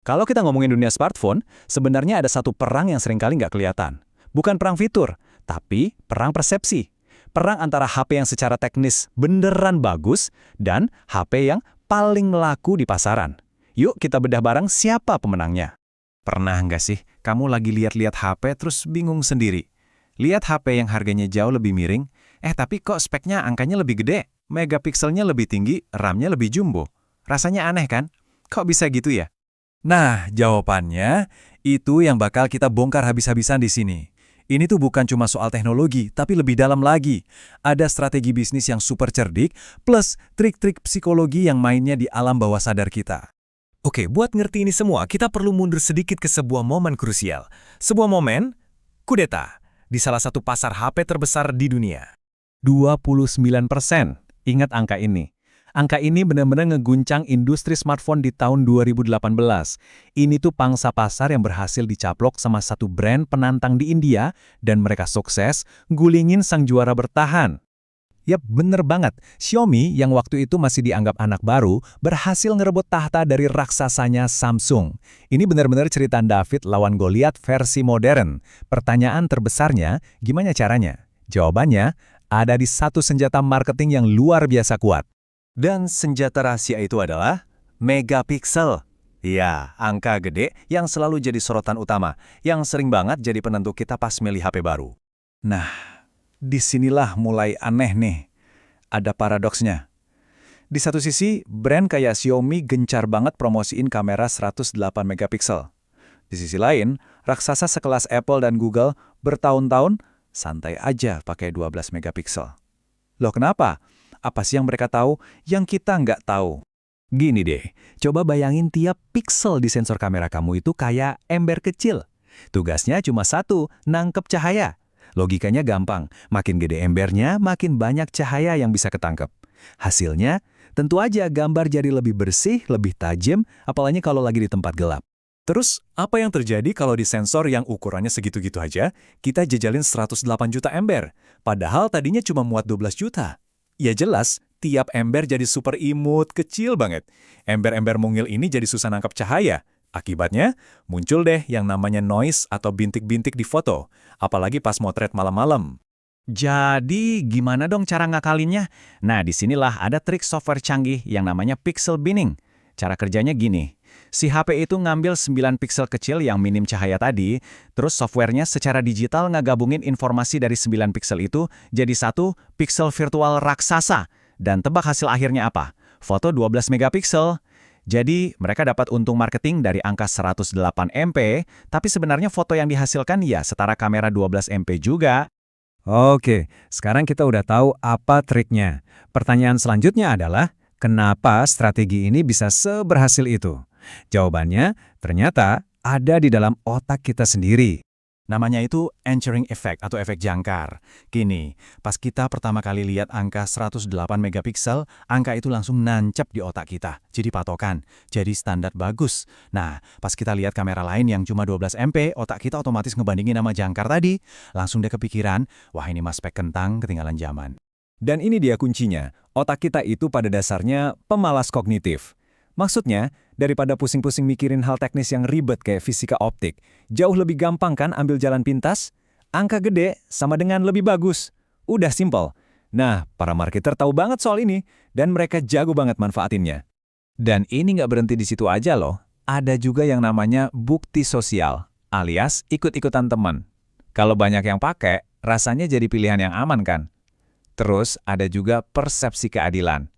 Kalau kita ngomongin dunia smartphone, sebenarnya ada satu perang yang seringkali nggak kelihatan. Bukan perang fitur, tapi perang persepsi. Perang antara HP yang secara teknis beneran bagus dan HP yang paling laku di pasaran. Yuk kita bedah bareng siapa pemenangnya. Pernah nggak sih kamu lagi lihat-lihat HP terus bingung sendiri? Lihat HP yang harganya jauh lebih miring, tapi kok speknya angkanya lebih gede, megapikselnya lebih tinggi, RAM-nya lebih jumbo. Rasanya aneh kan? Kok bisa gitu ya? Nah, jawabannya itu yang bakal kita bongkar habis-habisan di sini. Ini tuh bukan cuma soal teknologi, tapi lebih dalam lagi. Ada strategi bisnis yang super cerdik, plus trik-trik psikologi yang mainnya di alam bawah sadar kita. Oke, buat ngerti ini semua, kita perlu mundur sedikit ke sebuah momen krusial. Sebuah momen, kudeta, di salah satu pasar HP terbesar di dunia. 29%. Ingat angka ini. Angka ini benar-benar ngeguncang industri smartphone di tahun 2018. Ini tuh pangsa pasar yang berhasil dicaplok sama satu brand penantang di India, dan mereka sukses gulingin sang juara bertahan. Yap, bener banget. Xiaomi yang waktu itu masih dianggap anak baru, berhasil ngerebut tahta dari raksasanya Samsung. Ini benar-benar cerita David lawan Goliat versi modern. Pertanyaan terbesarnya, gimana caranya? Jawabannya, ada di satu senjata marketing yang luar biasa kuat. Dan senjata rahasia itu adalah megapiksel. Ya, angka gede yang selalu jadi sorotan utama, yang sering banget jadi penentu kita pas milih HP baru. Nah, disinilah mulai aneh nih. Ada paradoksnya. Di satu sisi, brand kayak Xiaomi gencar banget promosiin kamera 108 megapiksel. Di sisi lain, raksasa sekelas Apple dan Google bertahun-tahun santai aja pakai 12 megapiksel. Loh kenapa? Apa sih yang mereka tahu yang kita nggak tahu? Gini deh, coba bayangin tiap piksel di sensor kamera kamu itu kayak ember kecil. Tugasnya cuma satu, nangkep cahaya. Logikanya gampang, makin gede embernya, makin banyak cahaya yang bisa ketangkep. Hasilnya, tentu aja gambar jadi lebih bersih, lebih tajam, apalagi kalau lagi di tempat gelap. Terus, apa yang terjadi kalau di sensor yang ukurannya segitu-gitu aja, kita jejalin 108 juta ember, padahal tadinya cuma muat 12 juta? Ya jelas, tiap ember jadi super imut, kecil banget. Ember-ember mungil ini jadi susah nangkap cahaya. Akibatnya, muncul deh yang namanya noise atau bintik-bintik di foto, apalagi pas motret malam-malam. Jadi, gimana dong cara ngakalinnya? Nah, disinilah ada trik software canggih yang namanya pixel binning. Cara kerjanya gini, si HP itu ngambil 9 piksel kecil yang minim cahaya tadi, terus softwarenya secara digital ngegabungin informasi dari 9 piksel itu jadi satu piksel virtual raksasa. Dan tebak hasil akhirnya apa? Foto 12 megapiksel. Jadi, mereka dapat untung marketing dari angka 108 MP, tapi sebenarnya foto yang dihasilkan ya setara kamera 12 MP juga. Oke, sekarang kita udah tahu apa triknya. Pertanyaan selanjutnya adalah, kenapa strategi ini bisa seberhasil itu? Jawabannya ternyata ada di dalam otak kita sendiri. Namanya itu anchoring effect atau efek jangkar. Gini, pas kita pertama kali lihat angka 108 megapiksel, angka itu langsung nancep di otak kita. Jadi patokan, jadi standar bagus. Nah, pas kita lihat kamera lain yang cuma 12 MP, otak kita otomatis ngebandingin nama jangkar tadi. Langsung deh kepikiran, wah ini mas spek kentang ketinggalan zaman. Dan ini dia kuncinya, otak kita itu pada dasarnya pemalas kognitif. Maksudnya, daripada pusing-pusing mikirin hal teknis yang ribet kayak fisika optik, jauh lebih gampang kan ambil jalan pintas? Angka gede sama dengan lebih bagus. Udah simpel. Nah, para marketer tahu banget soal ini, dan mereka jago banget manfaatinnya. Dan ini nggak berhenti di situ aja loh. Ada juga yang namanya bukti sosial, alias ikut-ikutan teman. Kalau banyak yang pakai, rasanya jadi pilihan yang aman kan? Terus ada juga persepsi keadilan.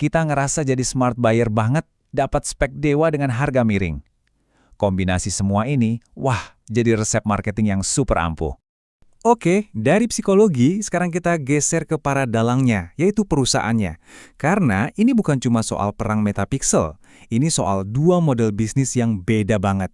Kita ngerasa jadi smart buyer banget, dapat spek dewa dengan harga miring. Kombinasi semua ini, wah, jadi resep marketing yang super ampuh. Oke, dari psikologi, sekarang kita geser ke para dalangnya, yaitu perusahaannya. Karena ini bukan cuma soal perang metapiksel, ini soal dua model bisnis yang beda banget.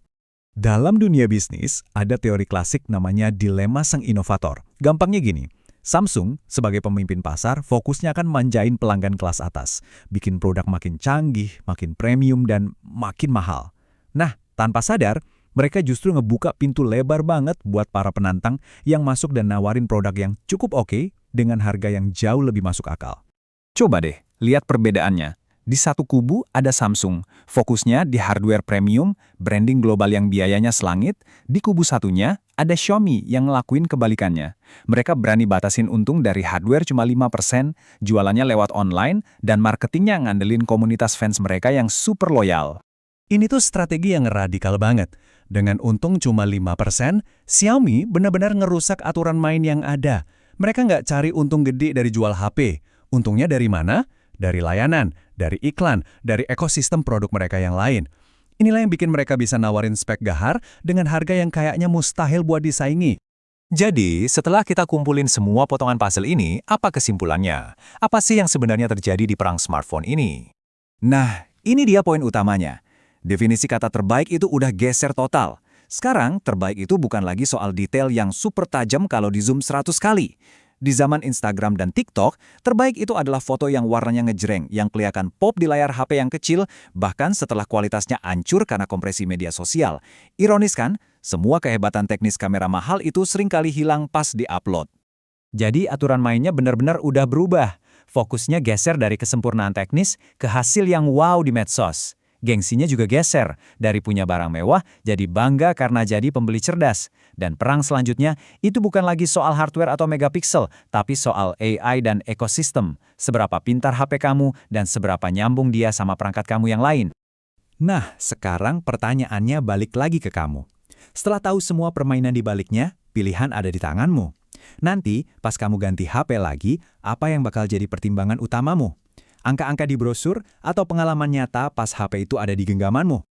Dalam dunia bisnis, ada teori klasik namanya dilema sang inovator. Gampangnya gini, Samsung sebagai pemimpin pasar fokusnya akan manjain pelanggan kelas atas, bikin produk makin canggih, makin premium, dan makin mahal. Nah, tanpa sadar, mereka justru ngebuka pintu lebar banget buat para penantang yang masuk dan nawarin produk yang cukup oke dengan harga yang jauh lebih masuk akal. Coba deh, lihat perbedaannya. Di satu kubu ada Samsung, fokusnya di hardware premium, branding global yang biayanya selangit. Di kubu satunya ada Xiaomi yang ngelakuin kebalikannya. Mereka berani batasin untung dari hardware cuma 5%, jualannya lewat online, dan marketingnya ngandelin komunitas fans mereka yang super loyal. Ini tuh strategi yang radikal banget. Dengan untung cuma 5%, Xiaomi benar-benar ngerusak aturan main yang ada. Mereka nggak cari untung gede dari jual HP. Untungnya dari mana? Dari layanan, dari iklan, dari ekosistem produk mereka yang lain. Inilah yang bikin mereka bisa nawarin spek gahar dengan harga yang kayaknya mustahil buat disaingi. Jadi, setelah kita kumpulin semua potongan puzzle ini, apa kesimpulannya? Apa sih yang sebenarnya terjadi di perang smartphone ini? Nah, ini dia poin utamanya. Definisi kata terbaik itu udah geser total. Sekarang, terbaik itu bukan lagi soal detail yang super tajam kalau di zoom 100 kali. Di zaman Instagram dan TikTok, terbaik itu adalah foto yang warnanya ngejreng, yang kelihatan pop di layar HP yang kecil, bahkan setelah kualitasnya hancur karena kompresi media sosial. Ironis kan, semua kehebatan teknis kamera mahal itu seringkali hilang pas di-upload. Jadi aturan mainnya benar-benar udah berubah. Fokusnya geser dari kesempurnaan teknis ke hasil yang wow di medsos. Gengsinya juga geser, dari punya barang mewah jadi bangga karena jadi pembeli cerdas. Dan perang selanjutnya itu bukan lagi soal hardware atau megapiksel, tapi soal AI dan ekosistem. Seberapa pintar HP kamu dan seberapa nyambung dia sama perangkat kamu yang lain. Nah, sekarang pertanyaannya balik lagi ke kamu. Setelah tahu semua permainan di baliknya, pilihan ada di tanganmu. Nanti, pas kamu ganti HP lagi, apa yang bakal jadi pertimbangan utamamu? Angka-angka di brosur atau pengalaman nyata pas HP itu ada di genggamanmu?